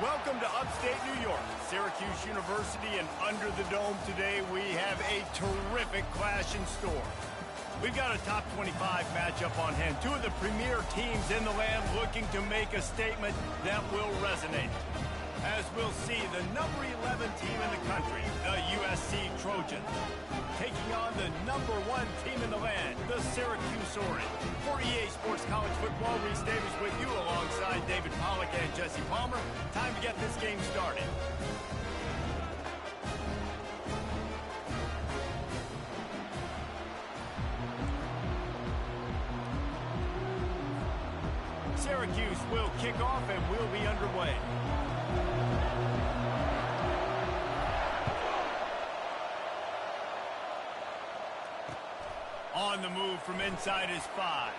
Welcome to upstate New York, Syracuse University, and under the dome today we have a terrific clash in store. We've got a top 25 matchup on hand. Two of the premier teams in the land looking to make a statement that will resonate. As we'll see, the number 11 team in the country, the USC Trojans, taking on the number 1 team in the land, the Syracuse Orange. For EA Sports College Football, Reese Davis with you alongside David Pollack and Jesse Palmer. Time to get this game started. Syracuse will kick off and we'll be underway. On the move from inside his 5.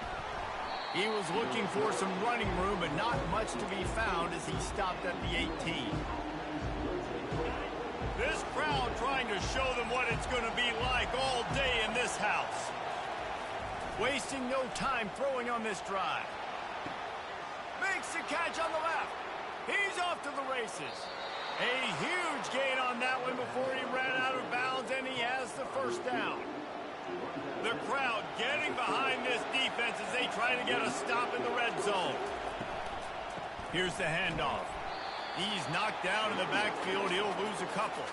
He was looking for some running room, but not much to be found as he stopped at the 18. This crowd trying to show them what it's going to be like all day in this house. Wasting no time throwing on this drive. Makes the catch on the left. He's off to the races. A huge gain on that one before he ran out of bounds, and he has the first down. The crowd getting behind this defense as they try to get a stop in the red zone. Here's the handoff. He's knocked down in the backfield. He'll lose a couple.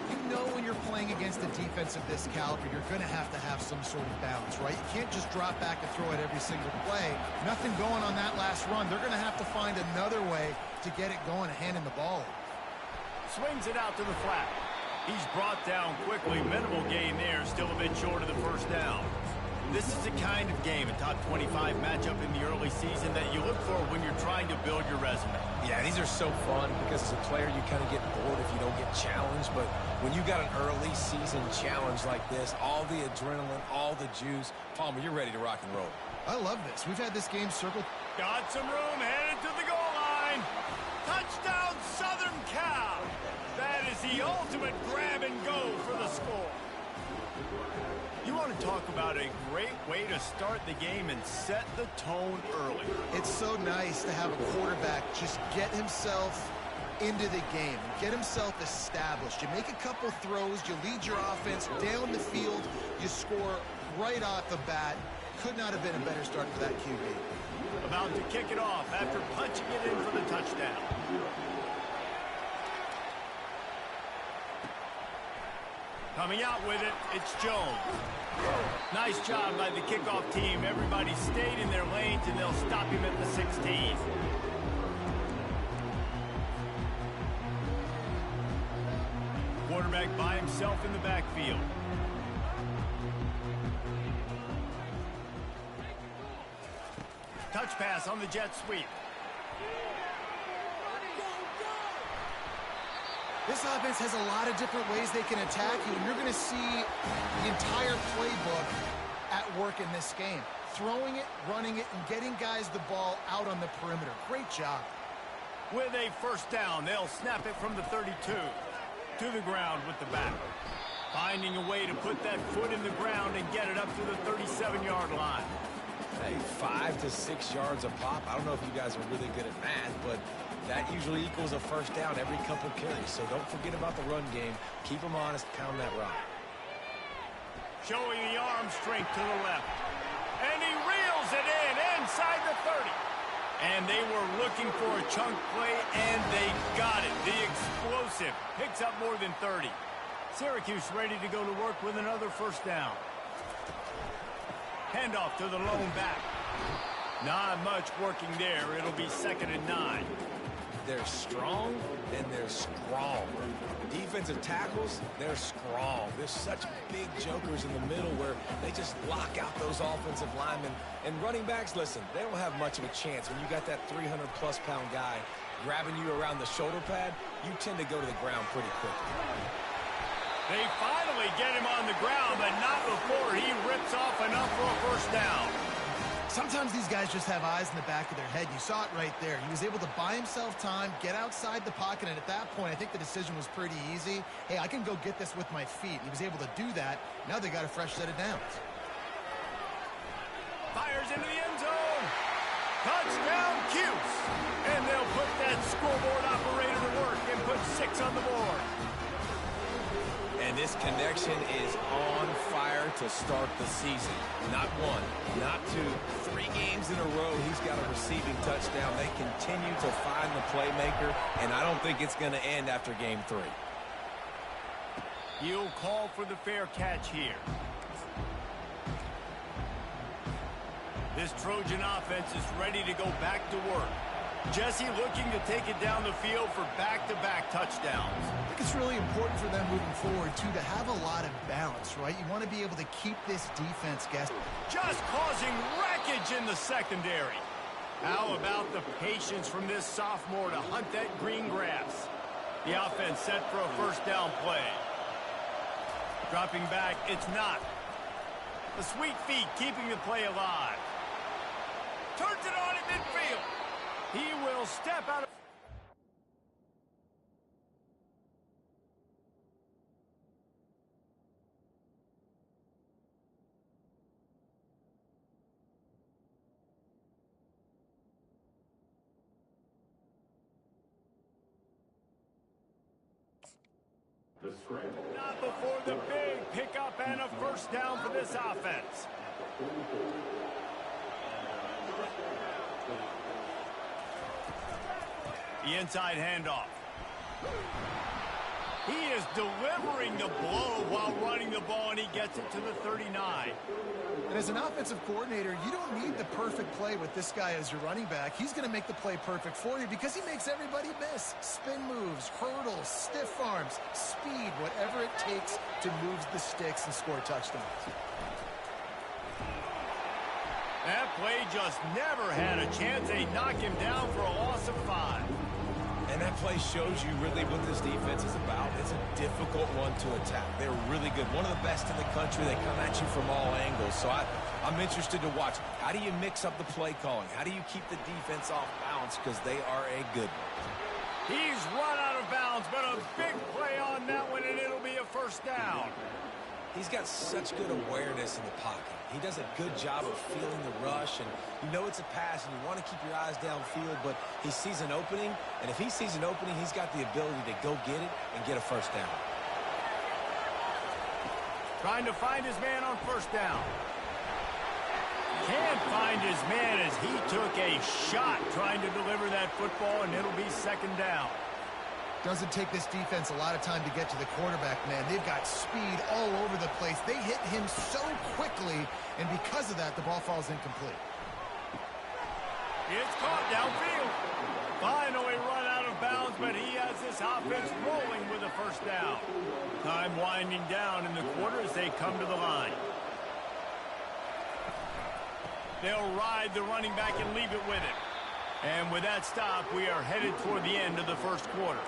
You know when you're playing against a defense of this caliber, you're going to have some sort of balance, right? You can't just drop back and throw it every single play. Nothing going on that last run. They're going to have to find another way to get it going and handing the ball. Swings it out to the flat. He's brought down quickly. Minimal gain there. Still a bit short of the first down. This is the kind of game, a top 25 matchup in the early season, that you look for when you're trying to build your resume. Yeah, these are so fun because as a player, you kind of get bored if you don't get challenged. But when you got an early season challenge like this, all the adrenaline, all the juice, Palmer, you're ready to rock and roll. I love this. We've had this game circled. Got some room, headed to the goal line. Touchdown, Southern Cal. That is the ultimate grab and go for the score. You want to talk about a great way to start the game and set the tone early. It's so nice to have a quarterback just get himself into the game, get himself established. You make a couple throws, you lead your offense down the field, you score right off the bat. Could not have been a better start for that QB. About to kick it off after punching it in for the touchdown. Coming out with it, it's Jones. Nice job by the kickoff team. Everybody stayed in their lanes, and they'll stop him at the 16. Quarterback by himself in the backfield. Touch pass on the jet sweep. This offense has a lot of different ways they can attack you, and you're going to see the entire playbook at work in this game. Throwing it, running it, and getting guys the ball out on the perimeter. Great job. With a first down, they'll snap it from the 32 to the ground with the back. Finding a way to put that foot in the ground and get it up to the 37-yard line. Hey, 5 to 6 yards a pop. I don't know if you guys are really good at math, but that usually equals a first down every couple carries. So don't forget about the run game. Keep them honest. Pound that rock. Showing the arm strength to the left. And he reels it in inside the 30. And they were looking for a chunk play, and they got it. The explosive picks up more than 30. Syracuse ready to go to work with another first down. Handoff to the lone back. Not much working there. It'll be 2nd and 9. They're strong, and they're strong. Defensive tackles, they're strong. There's such big jokers in the middle where they just lock out those offensive linemen. And running backs, listen, they don't have much of a chance. When you got that 300-plus pound guy grabbing you around the shoulder pad, you tend to go to the ground pretty quickly. They finally get him on the ground, but not before he rips off enough for a first down. Sometimes these guys just have eyes in the back of their head. You saw it right there. He was able to buy himself time, get outside the pocket, and at that point, I think the decision was pretty easy. Hey, I can go get this with my feet. He was able to do that. Now they got a fresh set of downs. Fires into the end zone. Touchdown, Cuse. And they'll put that scoreboard operator to work and put 6 on the board. And this connection is on fire to start the season. Not 1, not 2, 3 games in a row. He's got a receiving touchdown. They continue to find the playmaker, and I don't think it's going to end after game 3. He'll call for the fair catch here. This Trojan offense is ready to go back to work. Jesse looking to take it down the field for back-to-back touchdowns. I think it's really important for them moving forward, too, to have a lot of balance, right? You want to be able to keep this defense guessing. Just causing wreckage in the secondary. How about the patience from this sophomore to hunt that green grass? The offense set for a first down play. Dropping back, it's not. The sweet feet keeping the play alive. Turns it on in midfield. He will step out of... Not before the big pickup and a first down for this offense. The inside handoff. He is delivering the blow while running the ball, and he gets it to the 39. And as an offensive coordinator, you don't need the perfect play with this guy as your running back. He's going to make the play perfect for you because he makes everybody miss. Spin moves, hurdles, stiff arms, speed, whatever it takes to move the sticks and score touchdowns. That play just never had a chance. They knock him down for a loss of 5. And that play shows you really what this defense is about. It's a difficult one to attack. They're really good. One of the best in the country. They come at you from all angles. So I'm interested to watch. How do you mix up the play calling? How do you keep the defense off balance? Because they are a good one. He's run out of bounds, but a big play on that one, and it'll be a first down. He's got such good awareness in the pocket. He does a good job of feeling the rush, and you know it's a pass, and you want to keep your eyes downfield, but he sees an opening, and if he sees an opening, he's got the ability to go get it and get a first down. Trying to find his man on first down. Can't find his man as he took a shot trying to deliver that football, and it'll be second down. Doesn't take this defense a lot of time to get to the quarterback, man. They've got speed all over the place. They hit him so quickly, and because of that, the ball falls incomplete. It's caught downfield. Finally run out of bounds, but he has this offense rolling with a first down. Time winding down in the quarter as they come to the line. They'll ride the running back and leave it with him. And with that stop, we are headed toward the end of the first quarter.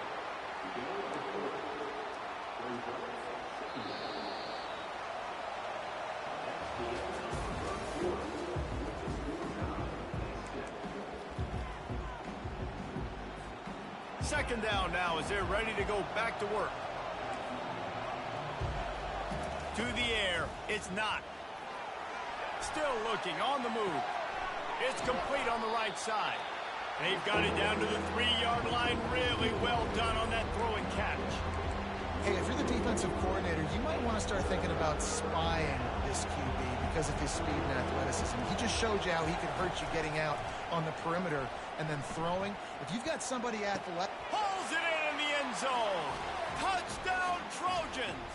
Second down now as they're ready to go back to work. To the air, it's not. Still looking, on the move. It's complete on the right side. They've got it down to the 3-yard line. Really well done on that throw and catch. Hey, if you're the defensive coordinator, you might want to start thinking about spying this QB because of his speed and athleticism. He just showed you how he could hurt you getting out on the perimeter and then throwing. If you've got somebody athletic... Pulls it in the end zone. Touchdown, Trojans.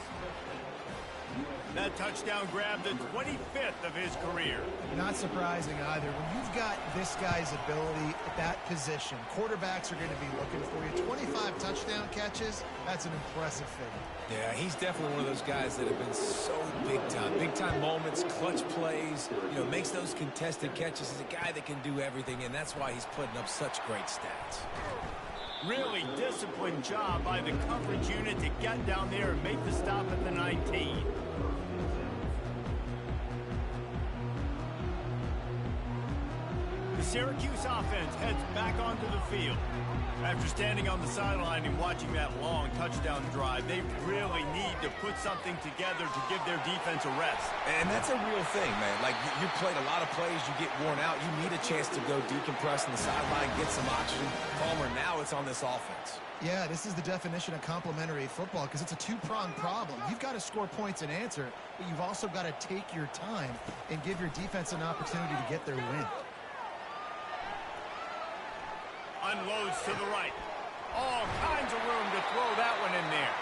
That touchdown grabbed the 25th of his career. Not surprising either. When you've got this guy's ability at that position, quarterbacks are going to be looking for you. 25 touchdown catches, that's an impressive figure. Yeah, he's definitely one of those guys that have been so big time. Big time moments, clutch plays, you know, makes those contested catches. He's a guy that can do everything, and that's why he's putting up such great stats. Really disciplined job by the coverage unit to get down there and make the stop at the 19. The Syracuse offense heads back onto the field. After standing on the sideline and watching that long touchdown drive, they really need to put something together to give their defense a rest. And that's a real thing, man. Like, you played a lot of plays, you get worn out, you need a chance to go decompress on the sideline, get some oxygen. Palmer, now it's on this offense. Yeah, this is the definition of complementary football because it's a two-pronged problem. You've got to score points and answer, but you've also got to take your time and give your defense an opportunity to get their win. Unloads to the right. All kinds of room to throw that one in there.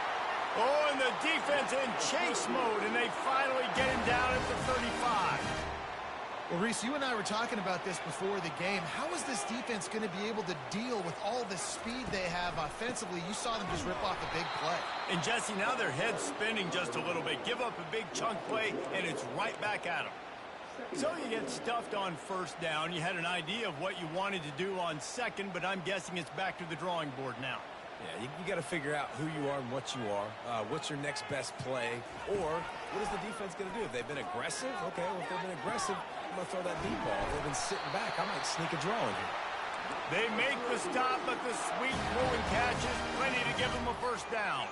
Oh, and the defense in chase mode, and they finally get him down at the 35. Well, Reese, you and I were talking about this before the game. How is this defense going to be able to deal with all the speed they have offensively? You saw them just rip off a big play. And, Jesse, now their head's spinning just a little bit. Give up a big chunk play, and it's right back at them. So you get stuffed on first down. You had an idea of what you wanted to do on second, but I'm guessing it's back to the drawing board now. Yeah, you got to figure out who you are and what you are. What's your next best play? Or what is the defense going to do? If they've been aggressive, okay, well, if they've been aggressive, I'm going to throw that deep ball. If they've been sitting back, I might sneak a draw in here. They make the stop, but the sweet throwing catch is plenty to give them a first down.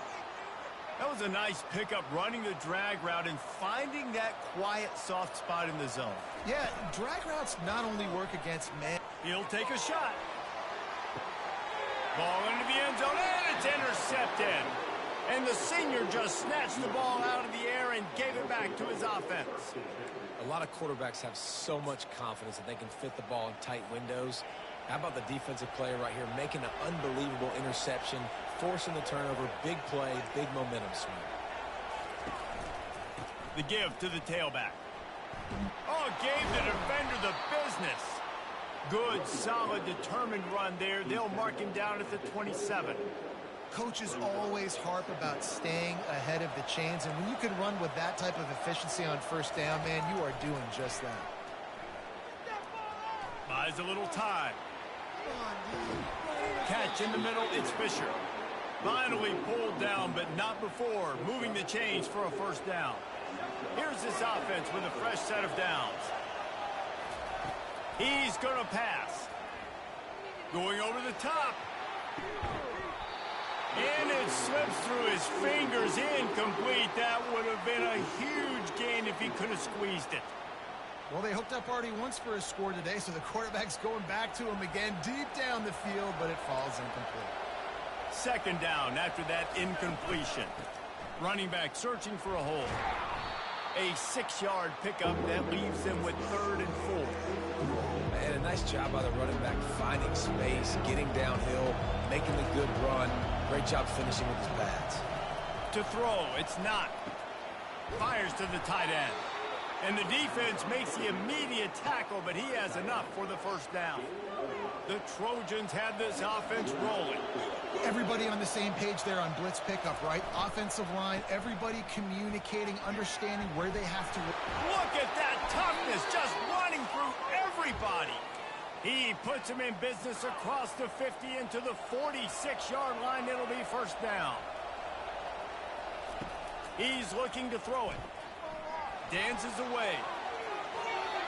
That was a nice pickup, running the drag route and finding that quiet, soft spot in the zone. Yeah, drag routes not only work against man. He'll take a shot. Ball into the end zone, and it's intercepted. And the senior just snatched the ball out of the air and gave it back to his offense. A lot of quarterbacks have so much confidence that they can fit the ball in tight windows. How about the defensive player right here making an unbelievable interception, forcing the turnover, big play, big momentum swing. The give to the tailback. Oh, gave the defender the business. Good, solid, determined run there. They'll mark him down at the 27. Coaches always harp about staying ahead of the chains, and when you can run with that type of efficiency on first down, man, you are doing just that. Buys a little time. Catch in the middle, it's Fisher. Finally pulled down, but not before. Moving the chains for a first down. Here's this offense with a fresh set of downs. He's going to pass. Going over the top. And it slips through his fingers, incomplete. That would have been a huge gain if he could have squeezed it. Well, they hooked up already once for a score today, so the quarterback's going back to him again deep down the field, but it falls incomplete. Second down after that incompletion. Running back searching for a hole. A 6-yard pickup that leaves them with 3rd and 4. Man, a nice job by the running back, finding space, getting downhill, making a good run. Great job finishing with his pads. To throw, it's not. Fires to the tight end. And the defense makes the immediate tackle, but he has enough for the first down. The Trojans have this offense rolling. Everybody on the same page there on blitz pickup, right? Offensive line, everybody communicating, understanding where they have to. Look at that toughness, just running through everybody. He puts him in business across the 50 into the 46-yard line. It'll be first down. He's looking to throw it. Dances away.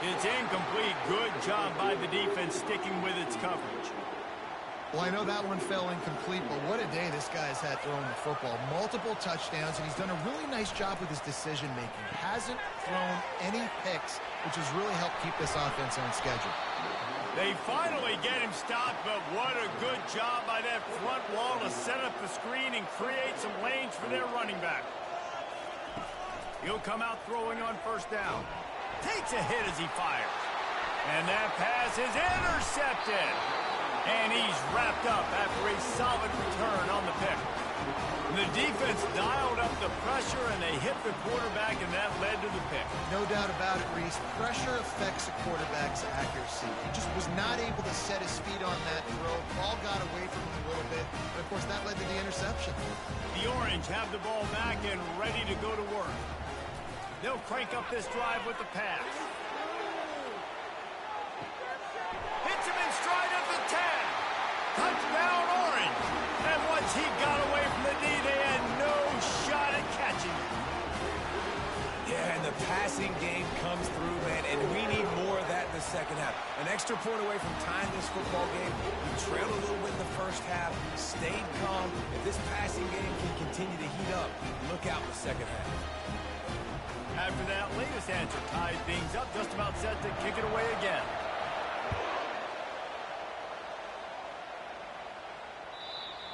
It's incomplete. Good job by the defense sticking with its coverage. Well, I know that one fell incomplete, but what a day this guy's had throwing the football. Multiple touchdowns, and he's done a really nice job with his decision-making. Hasn't thrown any picks, which has really helped keep this offense on schedule. They finally get him stopped, but what a good job by that front wall to set up the screen and create some lanes for their running back. He'll come out throwing on first down. Takes a hit as he fires. And that pass is intercepted. And he's wrapped up after a solid return on the pick. The defense dialed up the pressure, and they hit the quarterback, and that led to the pick. No doubt about it, Reese. Pressure affects a quarterback's accuracy. He just was not able to set his feet on that throw. Ball got away from him a little bit, but of course that led to the interception. The Orange have the ball back and ready to go to work. They'll crank up this drive with the pass. Hits him in stride at the 10. Touchdown, Orange. And once he got away from the knee, they had no shot at catching him. Yeah, and the passing game comes through, man, and we need more of that in the second second half. An extra point away from tying this football game. You trailed a little bit in the first half, stayed calm. If this passing game can continue to heat up, look out in the second half. After that latest answer tied things up, just about set to kick it away again.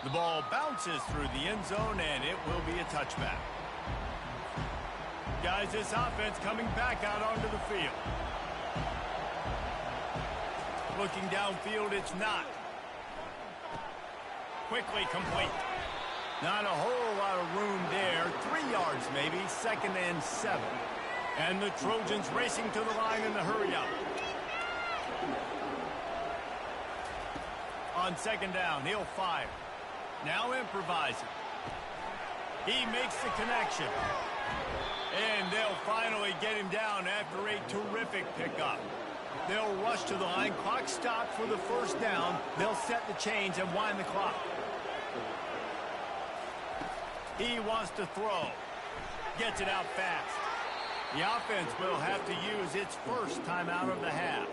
The ball bounces through the end zone, and it will be a touchback. Guys, this offense coming back out onto the field. Looking downfield, it's not. Quickly complete. Not a whole lot of room there. 3 yards maybe, 2nd and 7. And the Trojans racing to the line in the hurry-up. On 2nd down, he'll fire. Now improvising. He makes the connection. And they'll finally get him down after a terrific pickup. They'll rush to the line. Clock stopped for the first down. They'll set the chains and wind the clock. He wants to throw. Gets it out fast. The offense will have to use its first timeout of the half.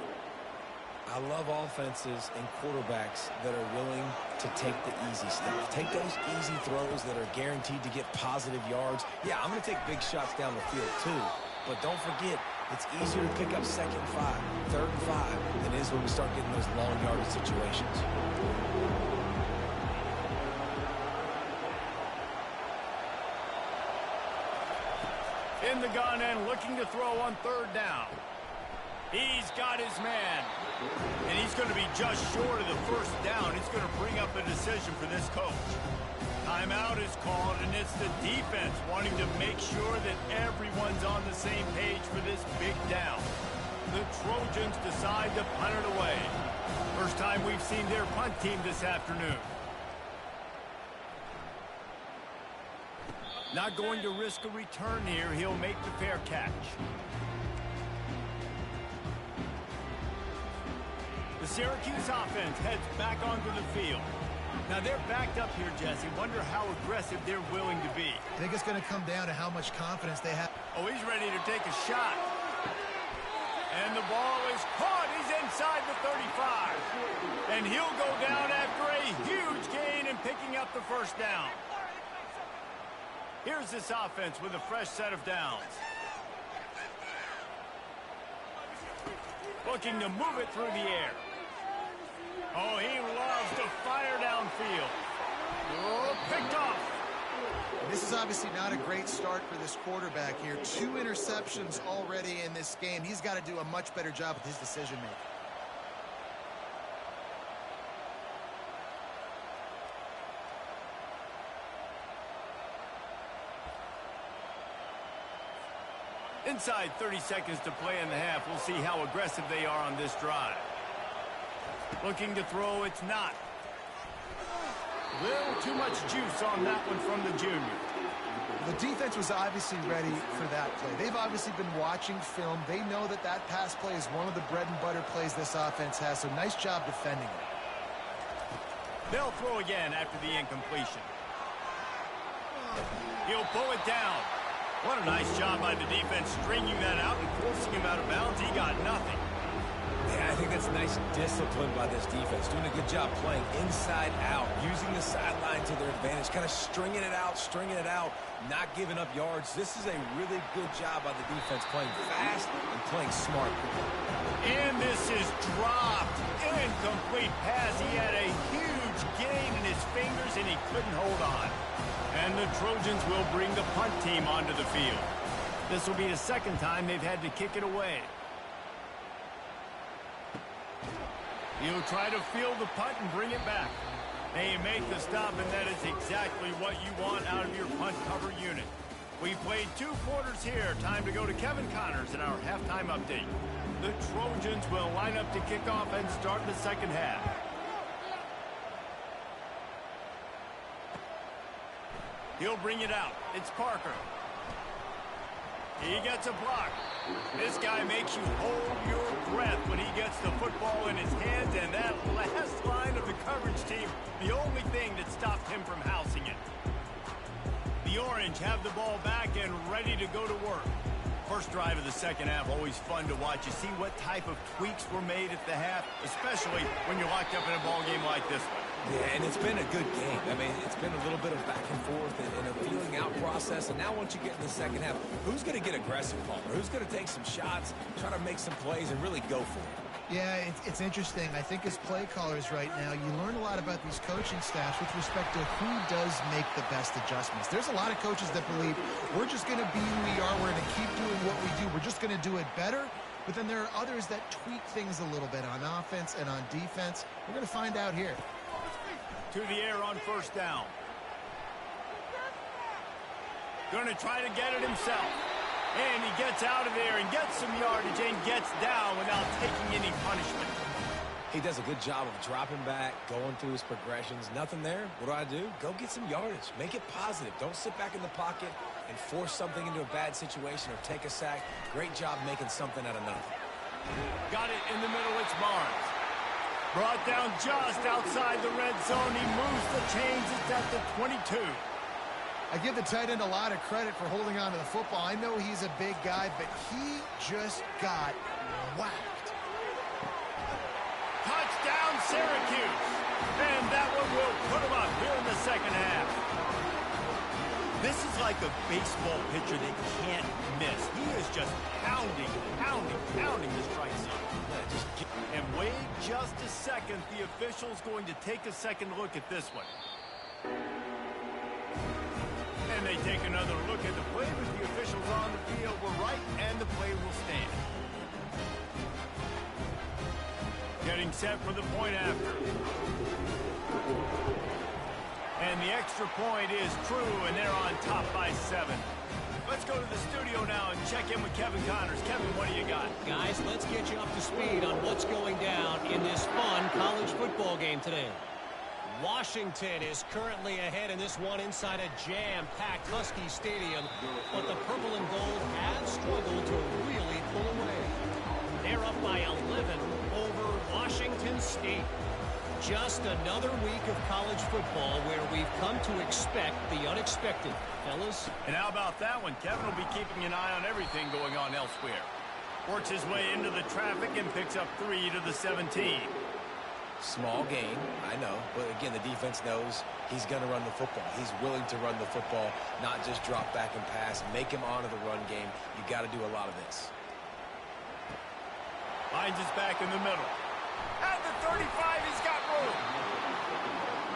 I love offenses and quarterbacks that are willing to take the easy stuff. Take those easy throws that are guaranteed to get positive yards. Yeah, I'm going to take big shots down the field too. But don't forget, it's easier to pick up 2nd and 5, 3rd and 5 than it is when we start getting those long yardage situations. In the gun and looking to throw on 3rd down. He's got his man. And he's going to be just short of the first down. It's going to bring up a decision for this coach. Timeout is called, and it's the defense wanting to make sure that everyone's on the same page for this big down. The Trojans decide to punt it away. First time we've seen their punt team this afternoon. Not going to risk a return here. He'll make the fair catch. The Syracuse offense heads back onto the field. Now they're backed up here, Jesse. Wonder how aggressive they're willing to be. I think it's going to come down to how much confidence they have. Oh, he's ready to take a shot. And the ball is caught. He's inside the 35. And he'll go down after a huge gain and picking up the first down. Here's this offense with a fresh set of downs. Looking to move it through the air. Oh, he loves to fire downfield. Oh, picked off. This is obviously not a great start for this quarterback here. 2 interceptions already in this game. He's got to do a much better job with his decision-making. Inside 30 seconds to play in the half. We'll see how aggressive they are on this drive. Looking to throw, it's not. Little too much juice on that one from the junior. The defense was obviously ready for that play. They've obviously been watching film. They know that that pass play is one of the bread and butter plays this offense has, so nice job defending it. They'll throw again after the incompletion. He'll pull it down. What a nice job by the defense stringing that out and forcing him out of bounds. He got nothing. Yeah, I think that's nice discipline by this defense. Doing a good job playing inside out, using the sideline to their advantage, kind of stringing it out, not giving up yards. This is a really good job by the defense, playing fast and playing smart. And this is dropped. Incomplete pass. He had a huge gain in his fingers, and he couldn't hold on. And the Trojans will bring the punt team onto the field. This will be the 2nd time they've had to kick it away. He'll try to field the punt and bring it back. They make the stop, and that is exactly what you want out of your punt cover unit. We played 2 quarters here. Time to go to Kevin Connors in our halftime update. The Trojans will line up to kick off and start the 2nd half. He'll bring it out. It's Parker. He gets a block. This guy makes you hold your breath when he gets the football in his hands, and that last line of the coverage team, the only thing that stopped him from housing it. The Orange have the ball back and ready to go to work. first drive of the second half, always fun to watch. You see what type of tweaks were made at the half, especially when you're locked up in a ball game like this one. Yeah, and it's been a good game. I mean, it's been a little bit of back and forth and a feeling out process. And now once you get in the second half, who's going to get aggressive, Palmer? Who's going to take some shots, try to make some plays, and really go for it? Yeah, it's interesting. I think as play callers right now, you learn a lot about these coaching staffs with respect to who does make the best adjustments. There's a lot of coaches that believe we're just going to be who we are. We're going to keep doing what we do. We're just going to do it better. But then there are others that tweak things a little bit on offense and on defense. We're going to find out here. To the air on first down. Going to try to get it himself. And he gets out of there and gets some yardage and gets down without taking any punishment. He does a good job of dropping back, going through his progressions. Nothing there. What do? Go get some yardage. Make it positive. Don't sit back in the pocket and force something into a bad situation or take a sack. Great job making something out of nothing. Got it in the middle. It's Barnes. Brought down just outside the red zone. He moves the chains. It's at the 22. I give the tight end a lot of credit for holding on to the football. I know he's a big guy, but he just got whacked. Touchdown, Syracuse. And that one will put him up here in the second half. This is like a baseball pitcher that can't miss. He is just pounding the strike zone. And wait just a second. The official's going to take a second look at this one. And they take another look at the play, but the officials on the field were right, and the play will stand. Getting set for the point after. And the extra point is true, and they're on top by 7. Let's go to the studio now and check in with Kevin Connors. Kevin, what do you got? Guys, let's get you up to speed on what's going down in this fun college football game today. Washington is currently ahead in this one inside a jam-packed Husky Stadium, but the purple and gold have struggled to really pull away. They're up by 11 over Washington State. Just another week of college football where we've come to expect the unexpected, fellas. And how about that one? Kevin will be keeping an eye on everything going on elsewhere. Works his way into the traffic and picks up 3 to the 17. Small gain, I know, but again, the defense knows he's going to run the football. He's willing to run the football, not just drop back and pass, make him honor the run game. You got to do a lot of this. Finds his back in the middle. At the 35, he's got room.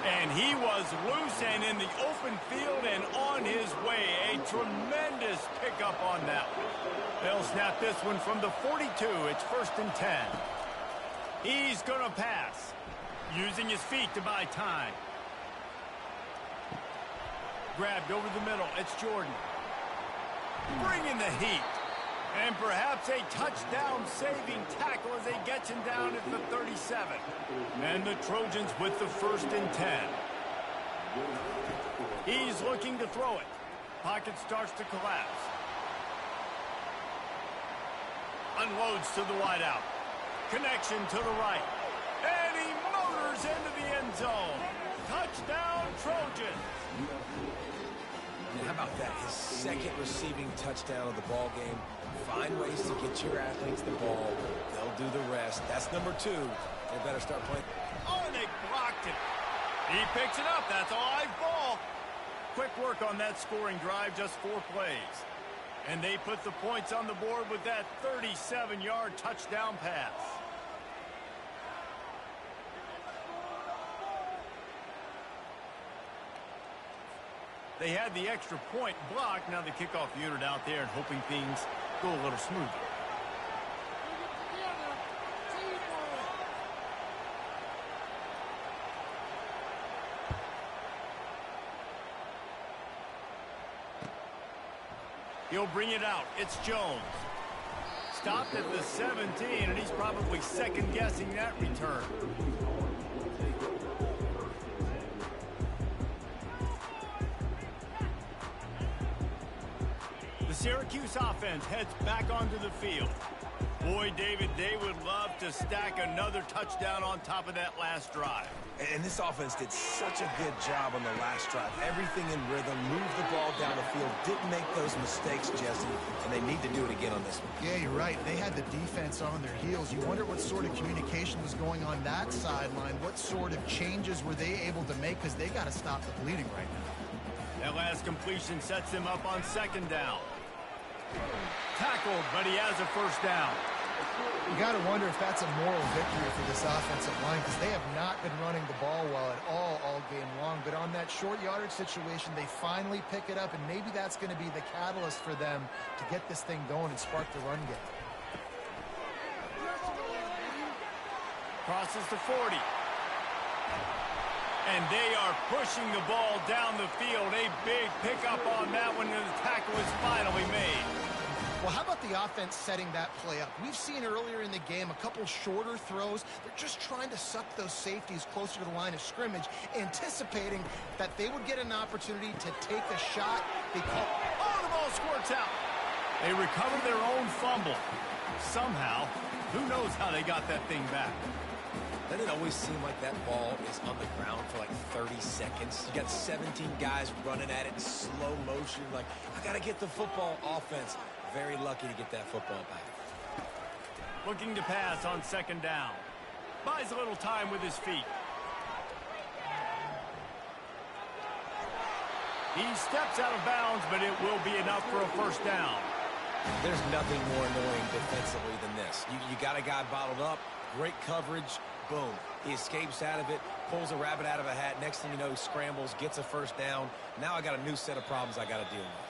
And he was loose and in the open field and on his way. A tremendous pickup on that one. They'll snap this one from the 42. It's 1st and 10. He's going to pass, using his feet to buy time. Grabbed over the middle. It's Jordan. Bringing the heat. And perhaps a touchdown-saving tackle as they get him down at the 37. And the Trojans with the 1st and 10. He's looking to throw it. Pocket starts to collapse. Unloads to the wideout. Connection to the right. And he motors into the end zone. Touchdown, Trojans. And how about that? His second receiving touchdown of the ball game. Find ways to get your athletes the ball. They'll do the rest. That's number 2. They better start playing. Oh, and they blocked it. He picks it up. That's a live ball. Quick work on that scoring drive, just 4 plays. And they put the points on the board with that 37-yard touchdown pass. They had the extra point blocked. Now the kickoff unit out there and hoping things go a little smoother. He'll bring it out. It's Jones. Stopped at the 17, and he's probably second-guessing that return. The Syracuse offense heads back onto the field. Boy, David, they would love to stack another touchdown on top of that last drive. And this offense did such a good job on the last drive. Everything in rhythm, moved the ball down the field, didn't make those mistakes, Jesse, and they need to do it again on this one. Yeah, you're right. They had the defense on their heels. You wonder what sort of communication was going on that sideline. What sort of changes were they able to make, because they got to stop the bleeding right now. That last completion sets him up on second down. Tackled, but he has a first down. You got to wonder if that's a moral victory for this offensive line, because they have not been running the ball well at all game long. But on that short yardage situation, they finally pick it up, and maybe that's going to be the catalyst for them to get this thing going and spark the run game. Crosses to 40. And they are pushing the ball down the field. A big pickup on that one, and the tackle is finally made. Well, how about the offense setting that play up? We've seen earlier in the game a couple shorter throws. They're just trying to suck those safeties closer to the line of scrimmage, anticipating that they would get an opportunity to take a shot. They call, oh, the ball squirts out. They recover their own fumble. Somehow, who knows how they got that thing back. Doesn't it always seem like that ball is on the ground for like 30 seconds? You got 17 guys running at it in slow motion. Like, I got to get the football. Offense, very lucky to get that football back. Looking to pass on second down. Buys a little time with his feet. He steps out of bounds, but it will be enough for a first down. There's nothing more annoying defensively than this. You got a guy bottled up, great coverage, boom. He escapes out of it, pulls a rabbit out of a hat. Next thing you know, he scrambles, gets a first down. Now I got a new set of problems I got to deal with.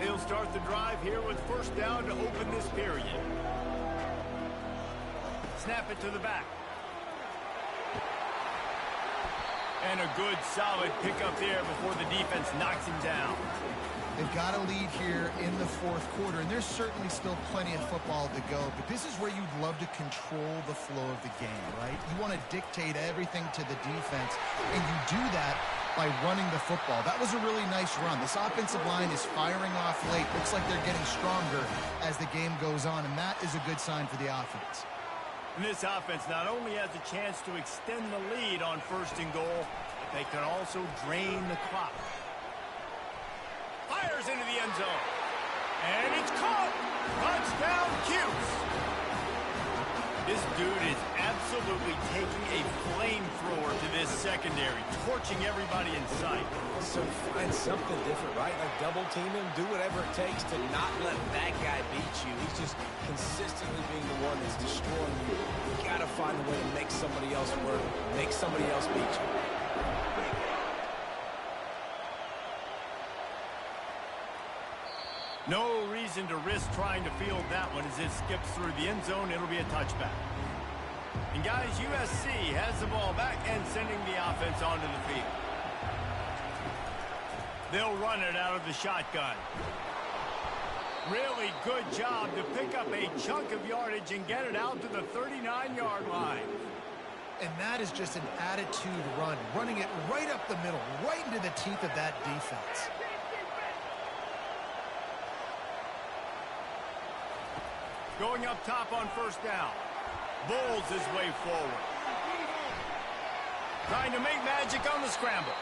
He'll start the drive here with first down to open this period. Snap it to the back. And a good, solid pickup there before the defense knocks him down. they've got a lead here in the fourth quarter, and there's certainly still plenty of football to go, but this is where you'd love to control the flow of the game, right? You want to dictate everything to the defense, and you do that by running the football. That was a really nice run. This offensive line is firing off late. Looks like they're getting stronger as the game goes on, and that is a good sign for the offense. And this offense not only has a chance to extend the lead on first and goal, but they can also drain the clock. Fires into the end zone. And it's caught. Touchdown, Cuse. This dude is absolutely taking a flamethrower to this secondary, torching everybody in sight. So find something different, right? Like double team him, do whatever it takes to not let that guy beat you. He's just consistently being the one that's destroying you. You gotta find a way to make somebody else work, make somebody else beat you. No reason to risk trying to field that one as it skips through the end zone. It'll be a touchback. And guys, USC has the ball back and sending the offense onto the field. They'll run it out of the shotgun. Really good job to pick up a chunk of yardage and get it out to the 39-yard line. And that is just an attitude run, running it right up the middle, right into the teeth of that defense. Going up top on first down. Bulls his way forward. Trying to make magic on the scramble.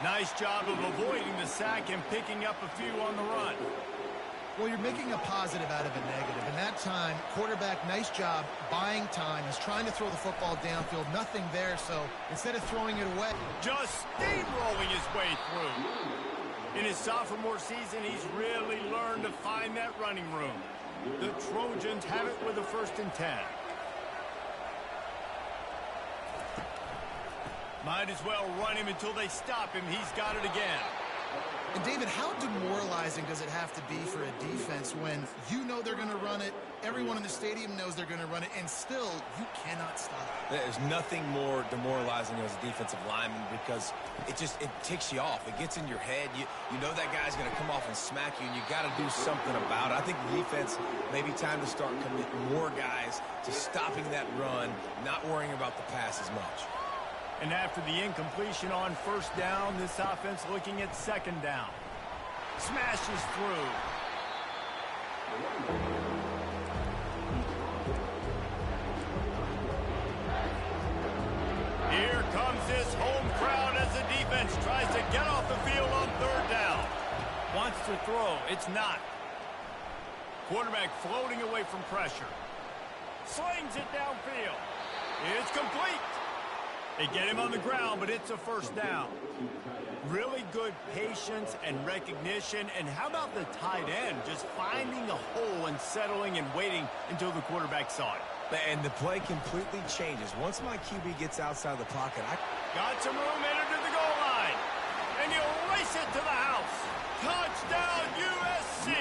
Nice job of avoiding the sack and picking up a few on the run. Well, you're making a positive out of a negative. And that time, quarterback, nice job buying time. He's trying to throw the football downfield. Nothing there, so instead of throwing it away, just steamrolling his way through. In his sophomore season, he's really learned to find that running room. The Trojans have it with a 1st and 10. Might as well run him until they stop him. He's got it again. And David, how demoralizing does it have to be for a defense when you know they're going to run it, Everyone in the stadium knows they're going to run it, and still, you cannot stop it. There's nothing more demoralizing as a defensive lineman because it ticks you off. It gets in your head. You know that guy's going to come off and smack you, and you got to do something about it. I think the defense, maybe time to start committing more guys to stopping that run, not worrying about the pass as much. And after the incompletion on first down, this offense looking at second down. Smashes through. Here comes this home crowd as the defense tries to get off the field on third down. Wants to throw. It's not. Quarterback floating away from pressure. Slings it downfield. It's complete. They get him on the ground, but it's a first down. Really good patience and recognition. And how about the tight end just finding the hole and settling and waiting until the quarterback saw it? And the play completely changes. Once my QB gets outside the pocket, I got some room, entered to the goal line. And he'll race it to the house. Touchdown, USC.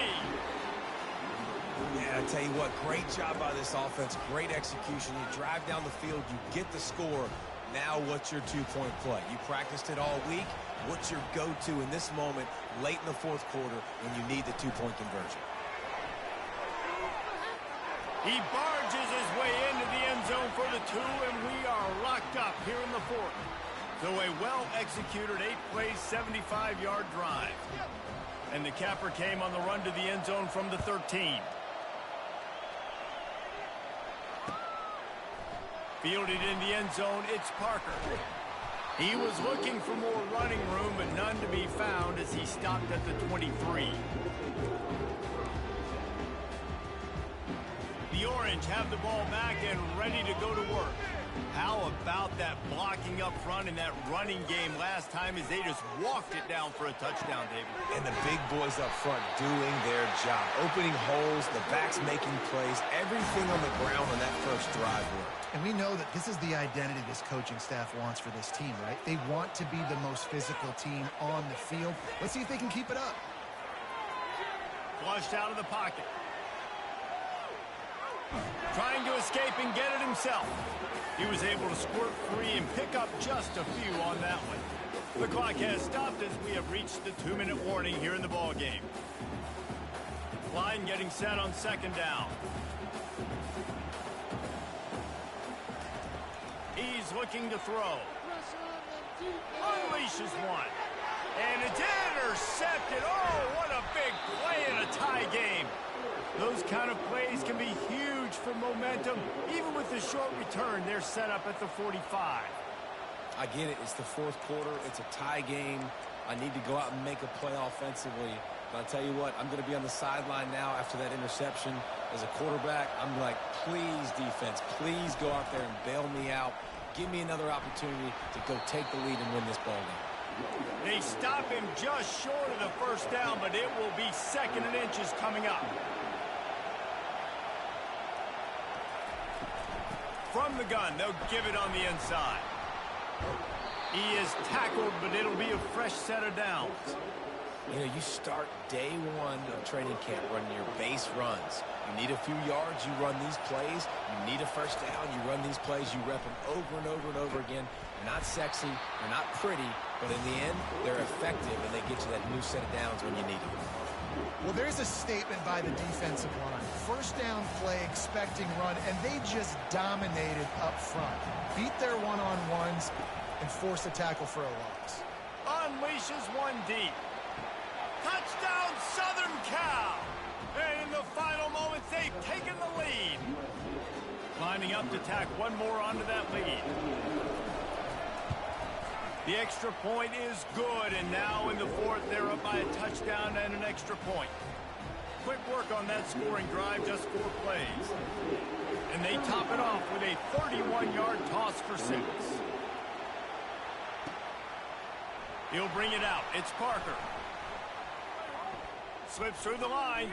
Yeah, I tell you what, great job by this offense. Great execution. You drive down the field, you get the score. Now what's your two-point play? You practiced it all week. What's your go-to in this moment late in the fourth quarter when you need the two-point conversion? He barges his way into the end zone for the two, and we are locked up here in the fourth. So a well-executed 8-play, 75-yard drive. And the capper came on the run to the end zone from the 13. Fielded in the end zone, it's Parker. He was looking for more running room, but none to be found as he stopped at the 23. The Orange have the ball back and ready to go to work. How about that blocking up front in that running game last time as they just walked it down for a touchdown, David? And the big boys up front doing their job. Opening holes, the backs making plays, everything on the ground on that first drive worked. And we know that this is the identity this coaching staff wants for this team, right? They want to be the most physical team on the field. Let's see if they can keep it up. Flushed out of the pocket. Trying to escape and get it himself. He was able to squirt free and pick up just a few on that one. The clock has stopped as we have reached the 2-minute warning here in the ball game. Line getting set on second down. He's looking to throw. Unleashes one. And it's intercepted. Oh, what a big play in a tie game. Those kind of plays can be huge for momentum. Even with the short return, they're set up at the 45. I get it. It's the fourth quarter. It's a tie game. I need to go out and make a play offensively. But I'll tell you what, I'm going to be on the sideline now after that interception. As a quarterback, I'm like, please, defense, please go out there and bail me out. Give me another opportunity to go take the lead and win this ball game. They stop him just short of the first down, but it will be 2nd and inches coming up. From the gun, they'll give it on the inside. He is tackled, but it'll be a fresh set of downs. You know, you start day one of training camp running your base runs. You need a few yards, you run these plays. You need a first down, you run these plays. You rep them over and over and over again. They're not sexy, they're not pretty, but in the end, they're effective, and they get you that new set of downs when you need them. Well, there's a statement by the defensive line. First down play, expecting run, and they just dominated up front. Beat their one-on-ones and forced a tackle for a loss. Unleashes one deep. Touchdown, Southern Cal! And in the final moments, they've taken the lead. Lining up to tack one more onto that lead. The extra point is good, and now in the fourth, they're up by a touchdown and an extra point. Quick work on that scoring drive, just 4 plays. And they top it off with a 31-yard toss for 6. He'll bring it out. It's Parker. Slips through the line.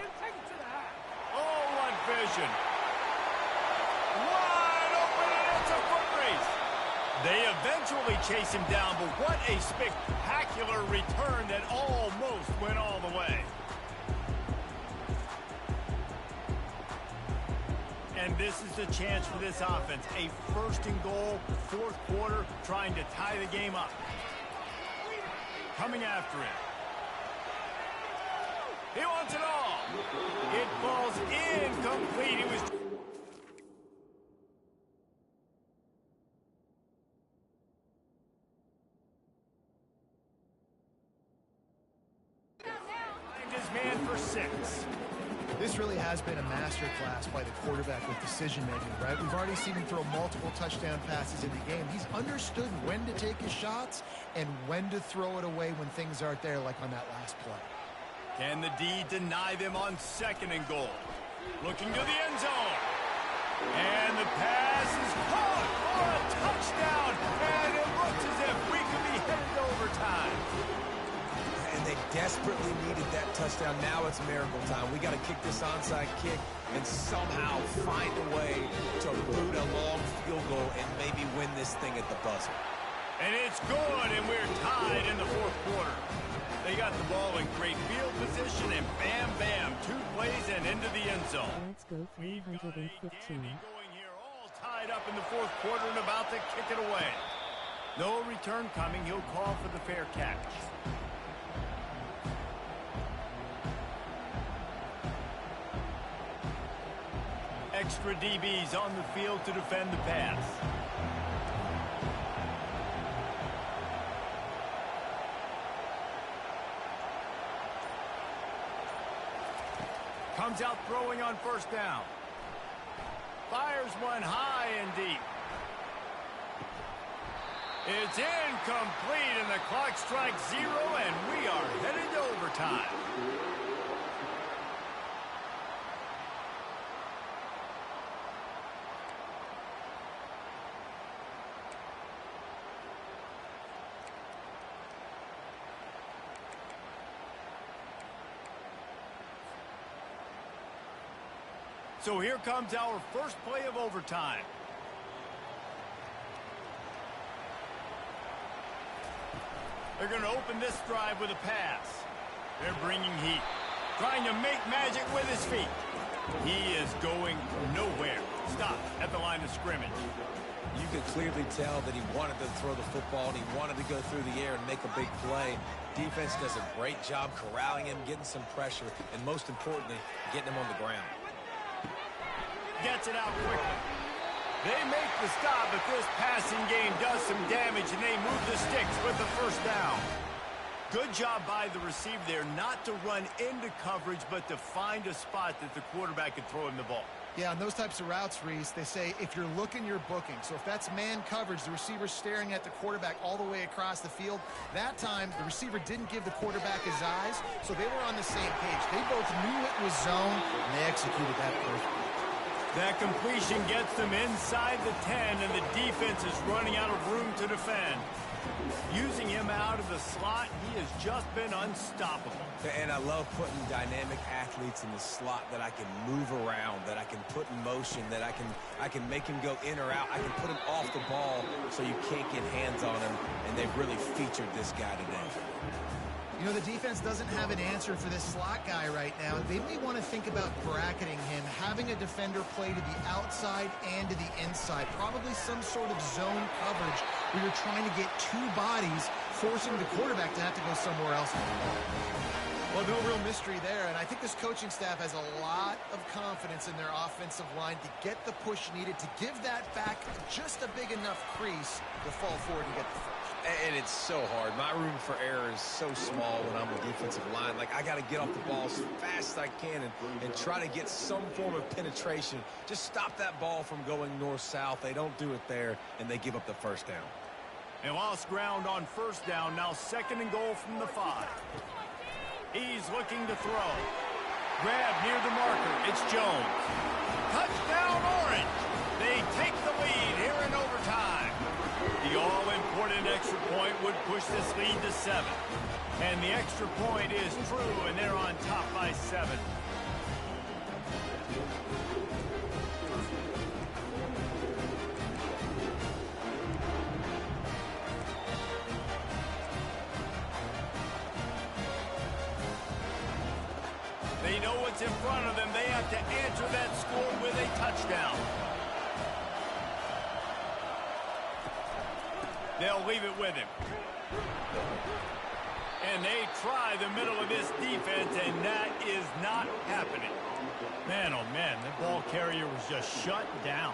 Oh, what vision. Wide open, and it's a foot race. They eventually chase him down, but what a spectacular return that almost went all the way. And this is the chance for this offense. A first and goal, fourth quarter, trying to tie the game up. Coming after it. He wants it all. It falls incomplete. He was... his man for 6. This really has been a masterclass by the quarterback with decision-making, right? We've already seen him throw multiple touchdown passes in the game. He's understood when to take his shots and when to throw it away when things aren't there, like on that last play. Can the D deny them on second and goal? Looking to the end zone. And the pass is caught for a touchdown. And it looks as if we could be headed to overtime. And they desperately needed that touchdown. Now it's miracle time. We got to kick this onside kick and somehow find a way to boot a long field goal and maybe win this thing at the buzzer. And it's good, and we're tied in the fourth quarter. They got the ball in great field position, and bam, bam, 2 plays and into the end zone. Let's go 315. Going here, all tied up in the fourth quarter and about to kick it away. No return coming. He'll call for the fair catch. Extra DBs on the field to defend the pass. Comes out throwing on first down. Fires one high and deep. It's incomplete, and the clock strikes 0, and we are headed to overtime. So here comes our first play of overtime. They're going to open this drive with a pass. They're bringing heat. Trying to make magic with his feet. He is going nowhere. Stop at the line of scrimmage. You could clearly tell that he wanted to throw the football and he wanted to go through the air and make a big play. Defense does a great job corralling him, getting some pressure, and most importantly, getting him on the ground. Gets it out quickly. They make the stop, but this passing game does some damage, and they move the sticks with the first down. Good job by the receiver there not to run into coverage, but to find a spot that the quarterback could throw him the ball. Yeah, on those types of routes, Reese, they say if you're looking, you're booking. So if that's man coverage, the receiver's staring at the quarterback all the way across the field. That time, the receiver didn't give the quarterback his eyes, so they were on the same page. They both knew it was zone, and they executed that perfectly. That completion gets them inside the 10, and the defense is running out of room to defend. Using him out of the slot, he has just been unstoppable. And I love putting dynamic athletes in the slot that I can move around, that I can put in motion, that I can make him go in or out. I can put him off the ball so you can't get hands on him, and they've really featured this guy today. You know, the defense doesn't have an answer for this slot guy right now. They may want to think about bracketing him, having a defender play to the outside and to the inside. Probably some sort of zone coverage where you're trying to get 2 bodies, forcing the quarterback to have to go somewhere else. Well, no real mystery there, and I think this coaching staff has a lot of confidence in their offensive line to get the push needed, to give that back just a big enough crease to fall forward and get the first. And it's so hard. My room for error is so small when I'm a defensive line. Like, I got to get off the ball as fast as I can and try to get some form of penetration. Just stop that ball from going north-south. They don't do it there, and they give up the first down. They lost ground on first down. Now second and goal from the 5. He's looking to throw. Grab near the marker. It's Jones. Touchdown, Orange. They take the lead here in overtime. The all-important extra point would push this lead to 7. And the extra point is true, and they're on top by 7. They know what's defense in front of them. They have to answer that score with a touchdown. They'll leave it with him. And they try the middle of this defense, and that is not happening. Man, oh man, the ball carrier was just shut down.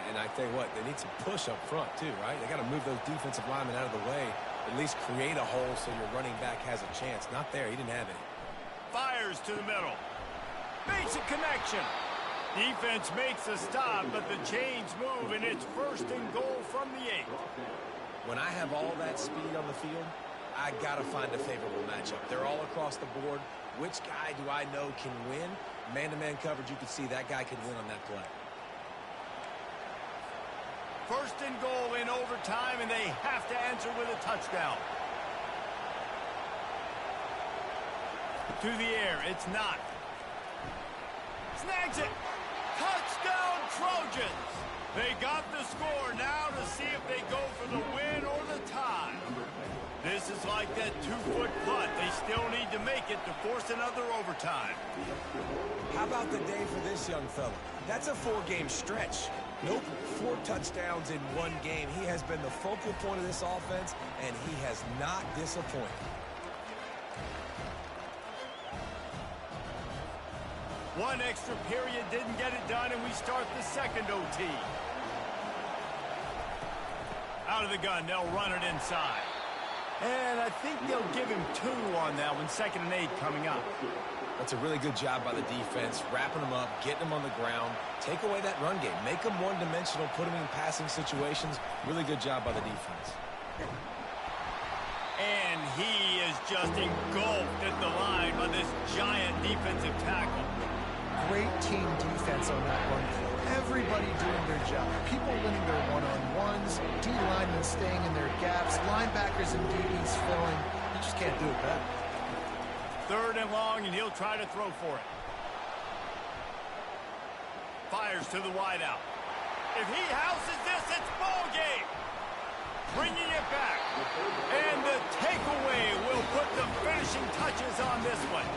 And I tell you what, they need some push up front too, right? They got to move those defensive linemen out of the way, at least create a hole so your running back has a chance. Not there, he didn't have any. Fires to the middle. Makes a connection. Defense makes a stop, but the chains move, and it's 1st and goal from the 8. When I have all that speed on the field, I got to find a favorable matchup. They're all across the board. Which guy do I know can win? Man-to-man coverage, you can see that guy can win on that play. 1st and goal in overtime, and they have to answer with a touchdown. To the air, it's not. Snags it. Touchdown, Trojans. They got the score now to see if they go for the win or the tie. This is like that 2-foot putt. They still need to make it to force another overtime. How about the day for this young fella? That's a 4-game stretch. Nope, 4 touchdowns in 1 game. He has been the focal point of this offense, and he has not disappointed. One extra period didn't get it done, and we start the 2nd OT. Out of the gun, they'll run it inside. And I think they'll give him 2 on that one. 2nd and 8 coming up. That's a really good job by the defense, wrapping them up, getting them on the ground. Take away that run game. Make them one-dimensional, put them in passing situations. Really good job by the defense. And he is just engulfed at the line by this giant defensive tackle. Great team defense on that one. Everybody doing their job. People winning their one-on-ones, D linemen staying in their gaps, linebackers and DBs filling. You just can't do it better. 3rd and long, and he'll try to throw for it. Fires to the wideout. If he houses this, it's ball game. Bringing it back. And the takeaway will put the finishing touches on this one.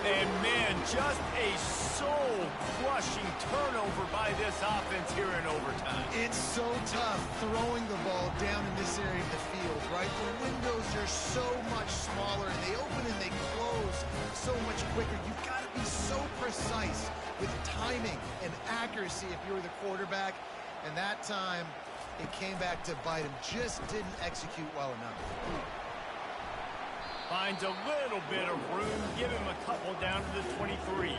And, man, just a soul-crushing turnover by this offense here in overtime. It's so tough throwing the ball down in this area of the field, right? The windows are so much smaller, and they open and they close so much quicker. You've got to be so precise with timing and accuracy if you're the quarterback. And that time, it came back to bite him. Just didn't execute well enough. Finds a little bit of room. Give him a couple down to the 23.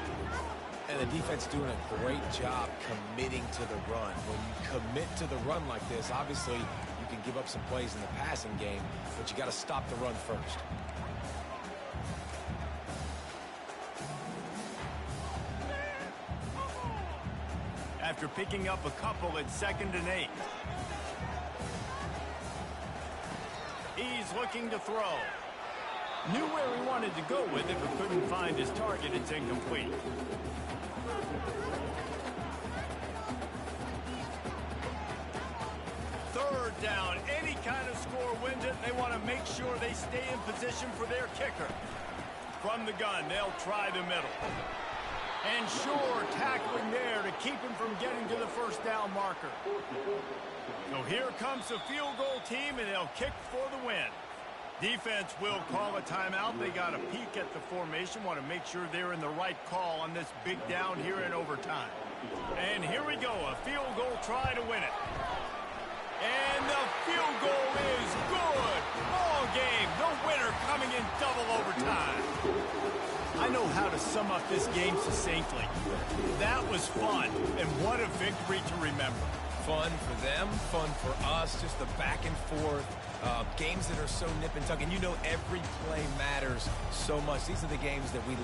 And the defense doing a great job committing to the run. When you commit to the run like this, obviously you can give up some plays in the passing game, but you got to stop the run first. After picking up a couple at 2nd and 8. He's looking to throw. Knew where he wanted to go with it, but couldn't find his target. It's incomplete. Third down. Any kind of score wins it. They want to make sure they stay in position for their kicker. From the gun, they'll try the middle. And sure, tackling there to keep him from getting to the 1st down marker. So here comes the field goal team, and they'll kick for the win. Defense will call a timeout. They got a peek at the formation, want to make sure they're in the right call on this big down here in overtime. And here we go, a field goal try to win it. And the field goal is good. Ball game, the winner coming in double overtime. I know how to sum up this game succinctly. That was fun, and what a victory to remember. Fun for them, fun for us, just the back and forth. Games that are so nip and tuck, and you know every play matters so much. These are the games that we love.